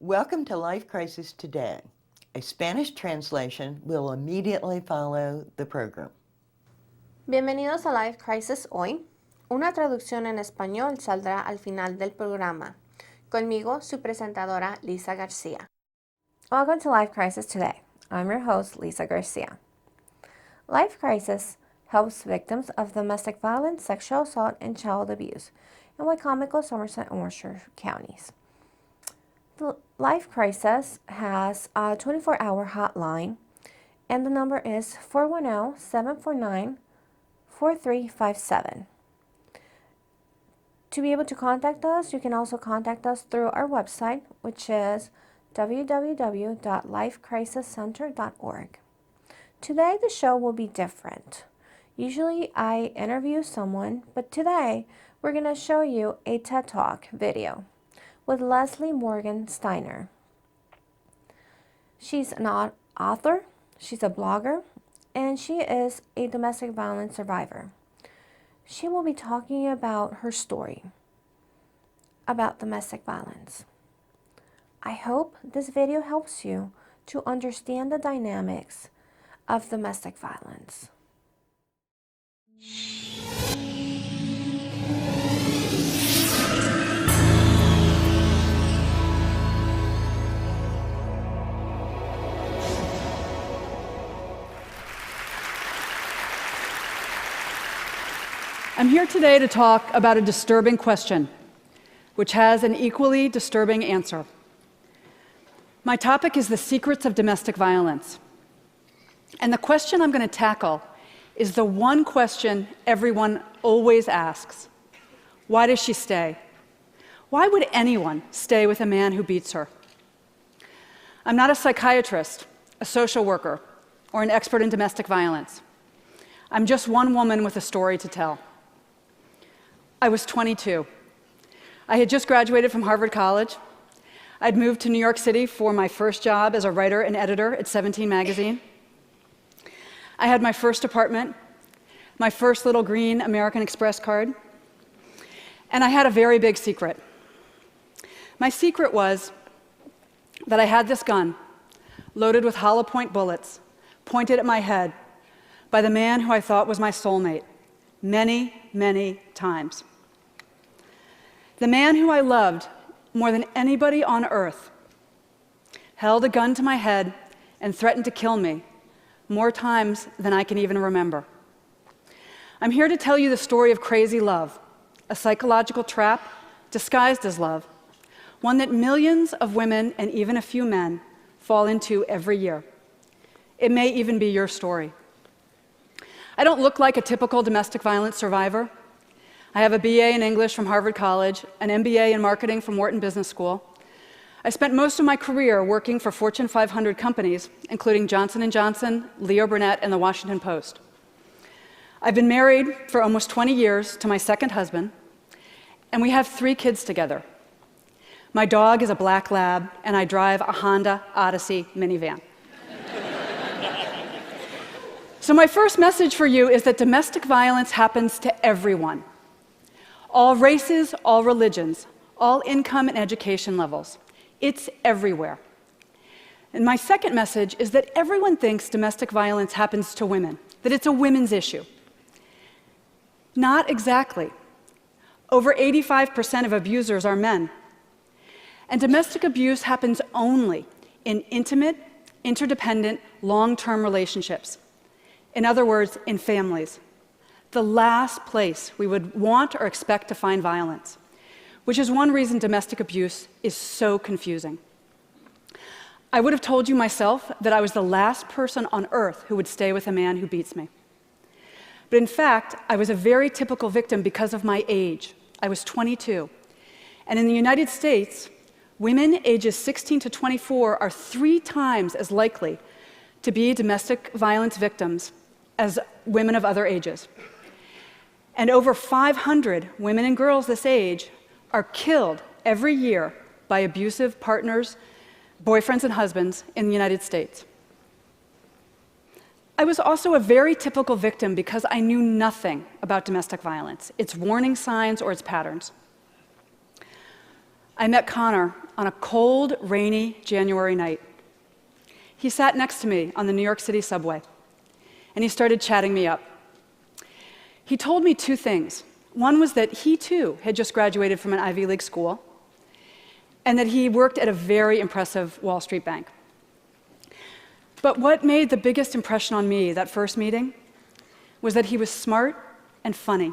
Welcome to Life Crisis Today. A Spanish translation will immediately follow the program. Bienvenidos a Life Crisis Hoy. Una traducción en español saldrá al final del programa. Conmigo, su presentadora, Lisa Garcia. Welcome to Life Crisis Today. I'm your host, Lisa Garcia. Life Crisis helps victims of domestic violence, sexual assault, and child abuse in Wycomico, Somerset, and Worcester counties. The Life Crisis has a 24-hour hotline, and the number is 410-749-4357. To be able to contact us, you can also contact us through our website, which is www.lifecrisiscenter.org. Today, the show will be different. Usually, I interview someone, but today, we're going to show you a TED Talk video with Leslie Morgan Steiner. She's an author, she's a blogger, and she is a domestic violence survivor. She will be talking about her story about domestic violence. I hope this video helps you to understand the dynamics of domestic violence. I'm here today to talk about a disturbing question, which has an equally disturbing answer. My topic is the secrets of domestic violence. And the question I'm going to tackle is the one question everyone always asks. Why does she stay? Why would anyone stay with a man who beats her? I'm not a psychiatrist, a social worker, or an expert in domestic violence. I'm just one woman with a story to tell. I was 22. I had just graduated from Harvard College. I'd moved to New York City for my first job as a writer and editor at 17 magazine. I had my first apartment, my first little green American Express card, and I had a very big secret. My secret was that I had this gun, loaded with hollow point bullets, pointed at my head by the man who I thought was my soulmate, many, many times. The man who I loved more than anybody on earth held a gun to my head and threatened to kill me more times than I can even remember. I'm here to tell you the story of crazy love, a psychological trap disguised as love, one that millions of women and even a few men fall into every year. It may even be your story. I don't look like a typical domestic violence survivor. I have a BA in English from Harvard College, an MBA in marketing from Wharton Business School. I spent most of my career working for Fortune 500 companies, including Johnson & Johnson, Leo Burnett, and the Washington Post. I've been married for almost 20 years to my second husband, and we have 3 kids together. My dog is a black lab, and I drive a Honda Odyssey minivan. So my first message for you is that domestic violence happens to everyone. All races, all religions, all income and education levels. It's everywhere. And my second message is that everyone thinks domestic violence happens to women, that it's a women's issue. Not exactly. Over 85% of abusers are men. And domestic abuse happens only in intimate, interdependent, long-term relationships. In other words, in families. The last place we would want or expect to find violence, which is one reason domestic abuse is so confusing. I would have told you myself that I was the last person on earth who would stay with a man who beats me. But in fact, I was a very typical victim because of my age. I was 22. And in the United States, women ages 16 to 24 are 3 times as likely to be domestic violence victims as women of other ages. And over 500 women and girls this age are killed every year by abusive partners, boyfriends and husbands in the United States. I was also a very typical victim because I knew nothing about domestic violence, its warning signs or its patterns. I met Connor on a cold, rainy January night. He sat next to me on the New York City subway, and he started chatting me up. He told me two things. One was that he, too, had just graduated from an Ivy League school, and that he worked at a very impressive Wall Street bank. But what made the biggest impression on me that first meeting was that he was smart and funny,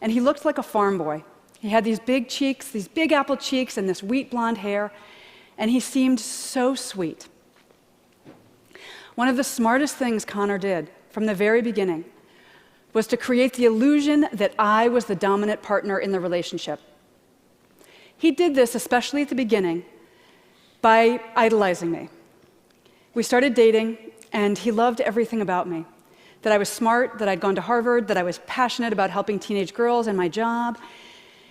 and he looked like a farm boy. He had these big cheeks, these big apple cheeks, and this wheat blonde hair, and he seemed so sweet. One of the smartest things Connor did from the very beginning was to create the illusion that I was the dominant partner in the relationship. He did this, especially at the beginning, by idolizing me. We started dating, and he loved everything about me. That I was smart, that I'd gone to Harvard, that I was passionate about helping teenage girls and my job.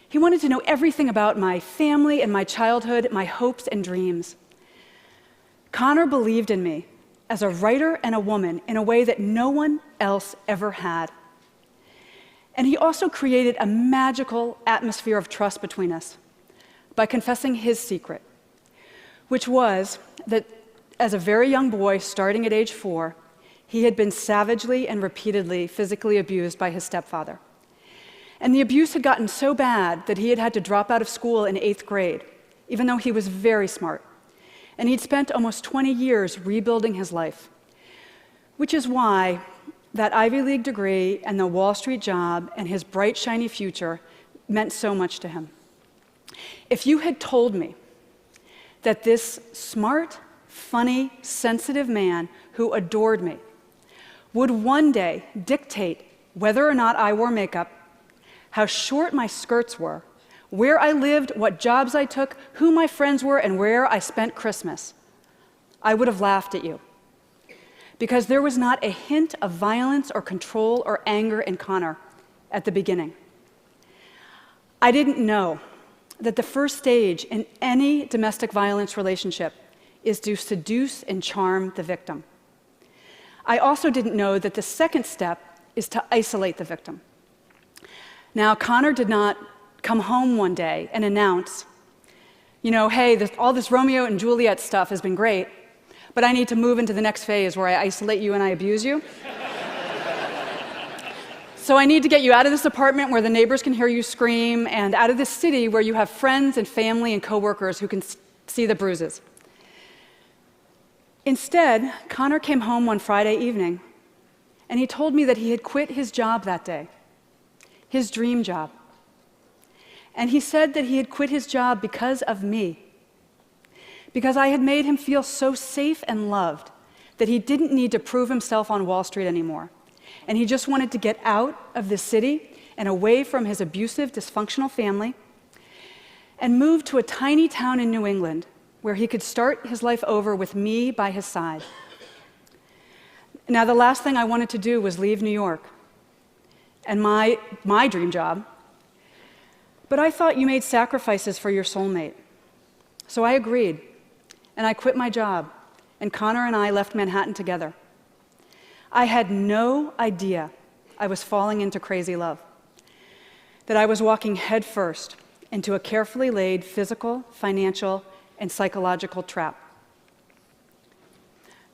He wanted to know everything about my family and my childhood, my hopes and dreams. Connor believed in me as a writer and a woman in a way that no one else ever had. And he also created a magical atmosphere of trust between us by confessing his secret, which was that as a very young boy, starting at age 4, he had been savagely and repeatedly physically abused by his stepfather. And the abuse had gotten so bad that he had had to drop out of school in 8th grade, even though he was very smart. And he'd spent almost 20 years rebuilding his life, which is why that Ivy League degree and the Wall Street job and his bright, shiny future meant so much to him. If you had told me that this smart, funny, sensitive man who adored me would one day dictate whether or not I wore makeup, how short my skirts were, where I lived, what jobs I took, who my friends were, and where I spent Christmas, I would have laughed at you. Because there was not a hint of violence or control or anger in Connor at the beginning. I didn't know that the first stage in any domestic violence relationship is to seduce and charm the victim. I also didn't know that the second step is to isolate the victim. Now, Connor did not come home one day and announce, hey, all this Romeo and Juliet stuff has been great, but I need to move into the next phase where I isolate you and I abuse you. So I need to get you out of this apartment where the neighbors can hear you scream, and out of this city where you have friends and family and coworkers who can see the bruises. Instead, Connor came home one Friday evening, and he told me that he had quit his job that day, his dream job. And he said that he had quit his job because of me, because I had made him feel so safe and loved that he didn't need to prove himself on Wall Street anymore. And he just wanted to get out of the city and away from his abusive, dysfunctional family and move to a tiny town in New England where he could start his life over with me by his side. Now, the last thing I wanted to do was leave New York and my dream job. But I thought you made sacrifices for your soulmate. So I agreed, and I quit my job, and Connor and I left Manhattan together. I had no idea I was falling into crazy love, that I was walking headfirst into a carefully laid physical, financial, and psychological trap.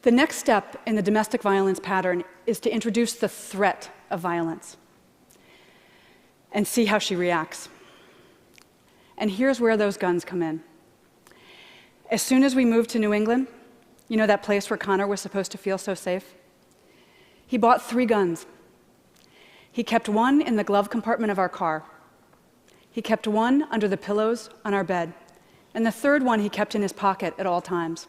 The next step in the domestic violence pattern is to introduce the threat of violence and see how she reacts. And here's where those guns come in. As soon as we moved to New England, that place where Connor was supposed to feel so safe, he bought 3 guns. He kept one in the glove compartment of our car. He kept one under the pillows on our bed. And the third one he kept in his pocket at all times.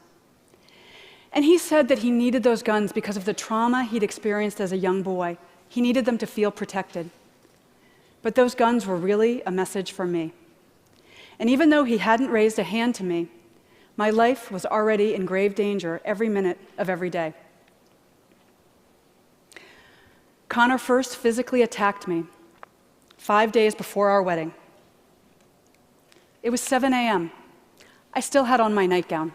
And he said that he needed those guns because of the trauma he'd experienced as a young boy. He needed them to feel protected. But those guns were really a message for me. And even though he hadn't raised a hand to me, my life was already in grave danger every minute of every day. Connor first physically attacked me 5 days before our wedding. It was 7 a.m. I still had on my nightgown.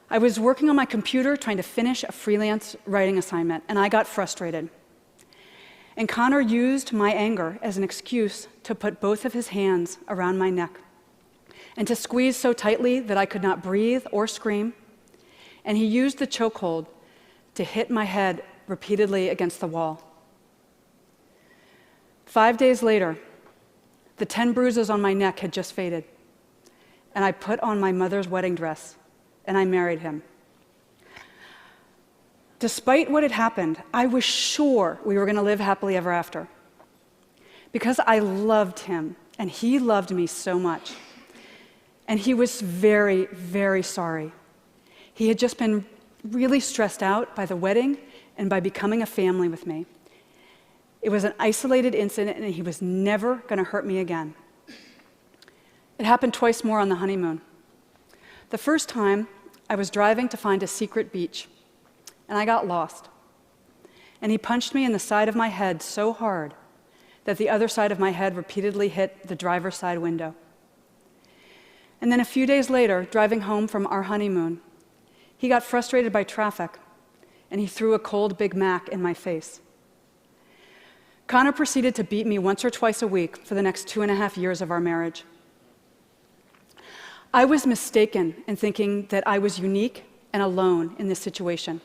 I was working on my computer trying to finish a freelance writing assignment, and I got frustrated. And Connor used my anger as an excuse to put both of his hands around my neck and to squeeze so tightly that I could not breathe or scream, and he used the chokehold to hit my head repeatedly against the wall. 5 days later, the 10 bruises on my neck had just faded, and I put on my mother's wedding dress, and I married him. Despite what had happened, I was sure we were going to live happily ever after, because I loved him, and he loved me so much. And he was very, very sorry. He had just been really stressed out by the wedding and by becoming a family with me. It was an isolated incident, and he was never going to hurt me again. It happened twice more on the honeymoon. The first time, I was driving to find a secret beach, and I got lost. And he punched me in the side of my head so hard that the other side of my head repeatedly hit the driver's side window. And then a few days later, driving home from our honeymoon, he got frustrated by traffic, and he threw a cold Big Mac in my face. Connor proceeded to beat me once or twice a week for the next 2.5 years of our marriage. I was mistaken in thinking that I was unique and alone in this situation.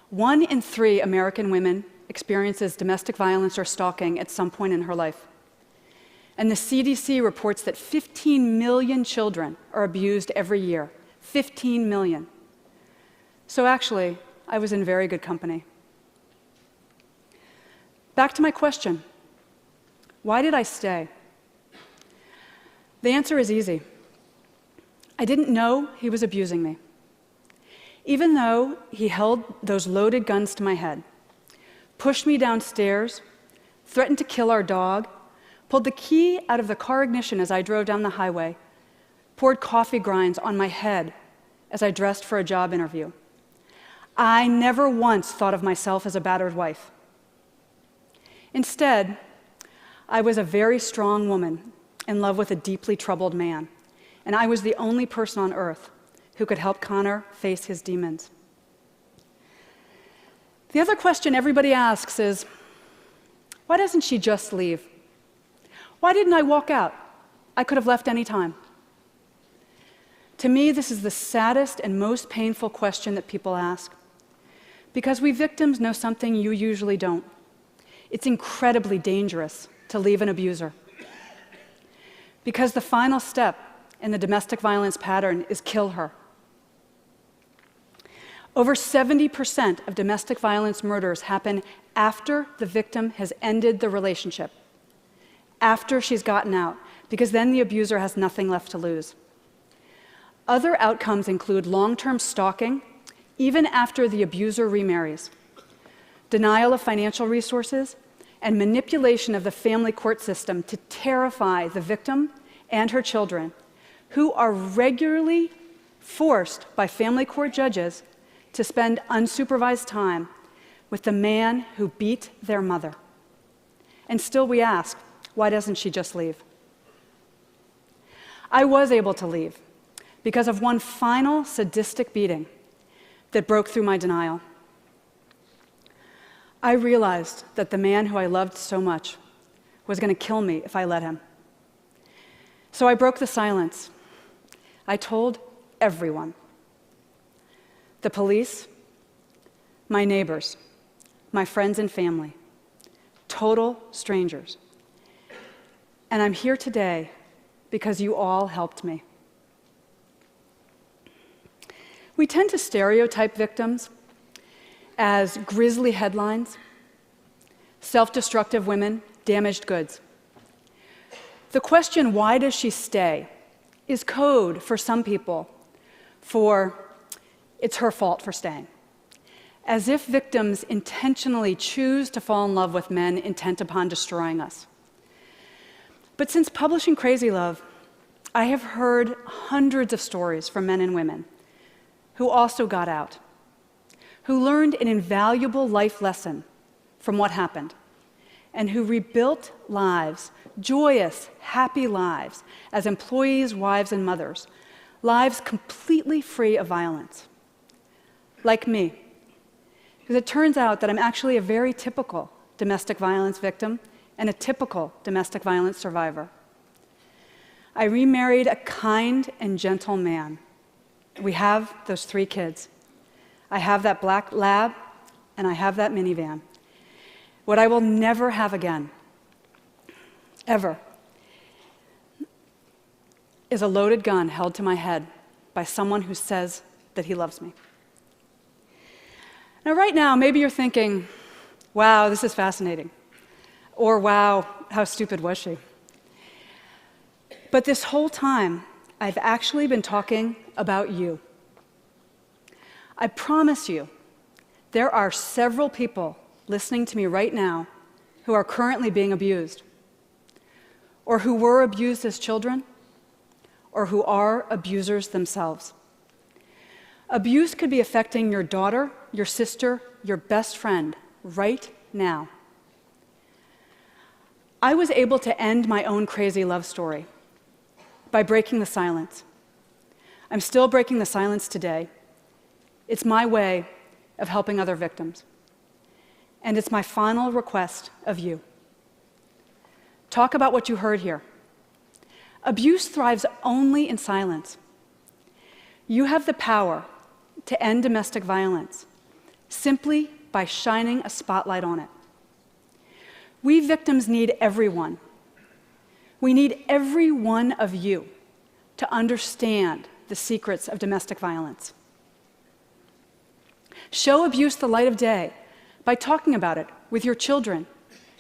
1 in 3 American women experiences domestic violence or stalking at some point in her life. And the CDC reports that 15 million children are abused every year. 15 million. So actually, I was in very good company. Back to my question. Why did I stay? The answer is easy. I didn't know he was abusing me. Even though he held those loaded guns to my head, pushed me downstairs, threatened to kill our dog, pulled the key out of the car ignition as I drove down the highway, poured coffee grinds on my head as I dressed for a job interview. I never once thought of myself as a battered wife. Instead, I was a very strong woman in love with a deeply troubled man, and I was the only person on earth who could help Connor face his demons. The other question everybody asks is, why doesn't she just leave? Why didn't I walk out? I could have left any time. To me, this is the saddest and most painful question that people ask, because we victims know something you usually don't. It's incredibly dangerous to leave an abuser, because the final step in the domestic violence pattern is kill her. Over 70% of domestic violence murders happen after the victim has ended the relationship, after she's gotten out, because then the abuser has nothing left to lose. Other outcomes include long-term stalking, even after the abuser remarries, denial of financial resources, and manipulation of the family court system to terrify the victim and her children, who are regularly forced by family court judges to spend unsupervised time with the man who beat their mother. And still we ask, why doesn't she just leave? I was able to leave because of one final sadistic beating that broke through my denial. I realized that the man who I loved so much was going to kill me if I let him. So I broke the silence. I told everyone. The police, my neighbors, my friends and family, total strangers. And I'm here today because you all helped me. We tend to stereotype victims as grisly headlines, self-destructive women, damaged goods. The question, why does she stay, is code for some people for it's her fault for staying. As if victims intentionally choose to fall in love with men intent upon destroying us. But since publishing Crazy Love, I have heard hundreds of stories from men and women who also got out, who learned an invaluable life lesson from what happened, and who rebuilt lives, joyous, happy lives, as employees, wives, and mothers, lives completely free of violence. Like me, because it turns out that I'm actually a very typical domestic violence victim and a typical domestic violence survivor. I remarried a kind and gentle man. We have those 3 kids. I have that black lab, and I have that minivan. What I will never have again, ever, is a loaded gun held to my head by someone who says that he loves me. Now, right now, maybe you're thinking, wow, this is fascinating. Or, wow, how stupid was she? But this whole time, I've actually been talking about you. I promise you, there are several people listening to me right now who are currently being abused, or who were abused as children, or who are abusers themselves. Abuse could be affecting your daughter, your sister, your best friend right now. I was able to end my own crazy love story by breaking the silence. I'm still breaking the silence today. It's my way of helping other victims. And it's my final request of you. Talk about what you heard here. Abuse thrives only in silence. You have the power to end domestic violence simply by shining a spotlight on it. We victims need everyone. We need every one of you to understand the secrets of domestic violence. Show abuse the light of day by talking about it with your children,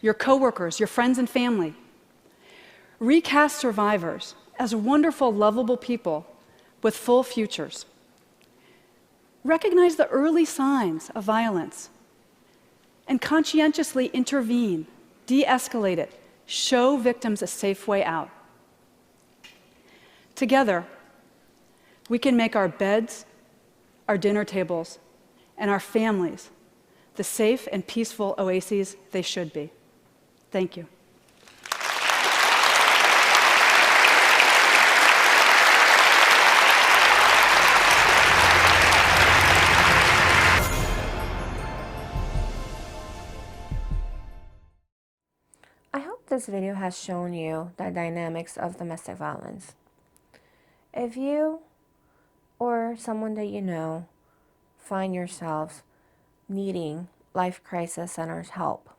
your coworkers, your friends and family. Recast survivors as wonderful, lovable people with full futures. Recognize the early signs of violence and conscientiously intervene, de-escalate it, show victims a safe way out. Together, we can make our beds, our dinner tables, and our families the safe and peaceful oases they should be. Thank you. I hope this video has shown you the dynamics of domestic violence. If you or someone that you know find yourselves needing Life Crisis Center's help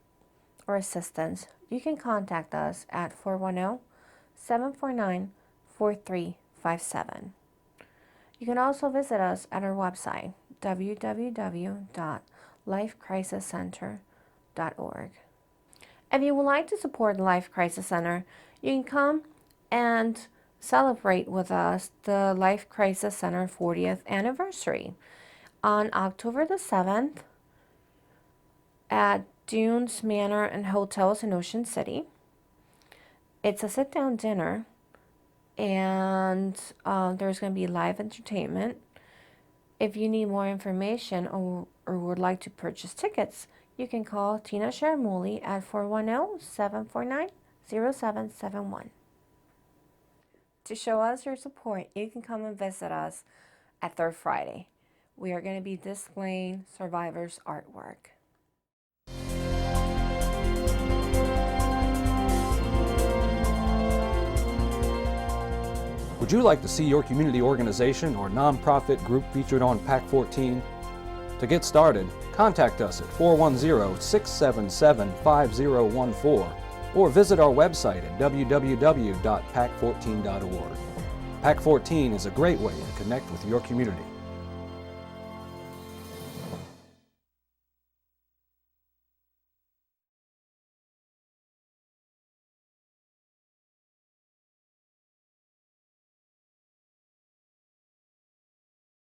or assistance, you can contact us at 410-749-4357. You can also visit us at our website, www.lifecrisiscenter.org. If you would like to support the Life Crisis Center, you can come and celebrate with us the Life Crisis Center 40th anniversary on October the 7th at Dunes Manor and Hotels in Ocean City. It's a sit-down dinner, and there's going to be live entertainment. If you need more information or would like to purchase tickets, you can call Tina Sharamuli at 410-749-0771. To show us your support, you can come and visit us at Third Friday. We are going to be displaying survivors' artwork. Would you like to see your community organization or nonprofit group featured on PAC 14? To get started, contact us at 410-677-5014 or visit our website at www.pac14.org. PAC 14 is a great way to connect with your community.